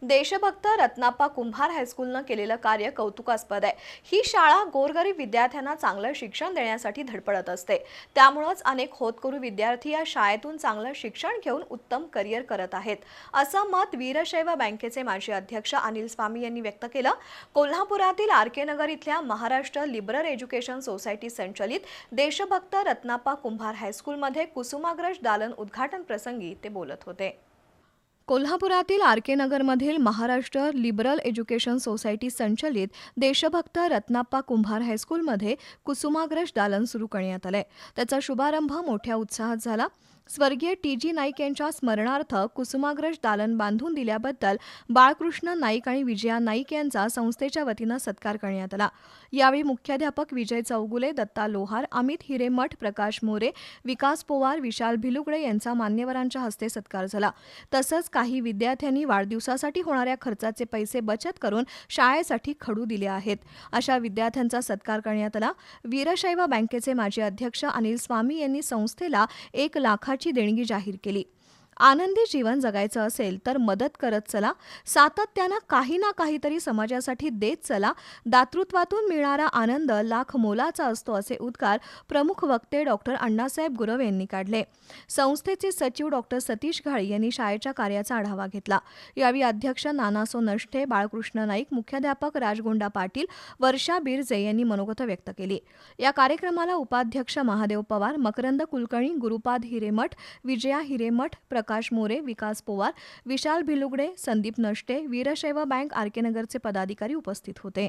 देशभक्त रत्नाप्पा कुंभार हायस्कूलनं केलेलं कार्य कौतुकास्पद आहे। ही शाळा गोरगरीब विद्यार्थ्यांना चांगलं शिक्षण देण्यासाठी धडपडत असते। त्यामुळेच अनेक होतकरू विद्यार्थी या शाळेतून चांगलं शिक्षण घेऊन उत्तम करिअर करत आहेत, असं मत वीरशैव बँकेचे माजी अध्यक्ष अनिल स्वामी यांनी व्यक्त केलं। कोल्हापुरातील आर.के. नगर इथल्या महाराष्ट्र लिबरल एज्युकेशन सोसायटी संचलित देशभक्त रत्नाप्पा कुंभार हायस्कूलमध्ये कुसुमाग्रज दालन उद्घाटन प्रसंगी ते बोलत होते। कोल्हापुरातील आर.के. नगरमधील महाराष्ट्र लिबरल एज्युकेशन सोसायटी संचलित देशभक्त रत्नाप्पा कुंभार हायस्कूलमध्ये कुसुमाग्रज दालन सुरू करण्यात आले। त्याचा शुभारंभ मोठ्या उत्साहात झाला। स्वर्गीय टी.जी. नाईक यांच्या स्मरणार्थ कुसुमाग्रज दालन बांधून दिल्याबद्दल बाळकृष्ण नाईक आणि विजया नाईक यांचा संस्थेच्या वतीनं सत्कार करण्यात आला। यावेळी मुख्याध्यापक विजय चौगुले, दत्ता लोहार, अमित हिरेमठ, प्रकाश मोरे, विकास पोवार, विशाल भिलुगडे यांचा मान्यवरांच्या हस्ते सत्कार झाला। तसंच काही विद्यार्थ्यांनी वाढदिवसासाठी होणाऱ्या खर्चाचे पैसे बचत करून शाळेसाठी खडू दिले आहेत। अशा विद्यार्थ्यांचा सत्कार करण्यात आला। वीरशैव बँकेचे माजी अध्यक्ष अनिल स्वामी यांनी संस्थेला 1 लाखाची देणगी जाहीर केली। आनंदी जीवन जगायचं असेल तर मदत करत चला, सातत्यानं काही ना काहीतरी समाजासाठी देत चला, दातृत्वातून मिळणारा आनंद लाख मोलाचा असतो, असे उद्गार प्रमुख वक्ते डॉक्टर अण्णासाहेब गुरव यांनी काढले। संस्थेचे सचिव डॉक्टर सतीश घाळी यांनी शाळेच्या कार्याचा आढावा घेतला। यावेळी अध्यक्ष नानासो नष्टे, बाळकृष्ण नाईक, मुख्याध्यापक राजगोंडा पाटील, वर्षा बिरजे यांनी मनोगत व्यक्त केली। या कार्यक्रमाला उपाध्यक्ष महादेव पवार, मकरंद कुलकर्णी, गुरुपाद हिरेमठ, विजया हिरेमठ, प्रकाश मोरे, विकास पोवार, विशाल भिलुगडे, संदीप नष्टे, वीरशैव बँक आर.के. नगरचे पदाधिकारी उपस्थित होते।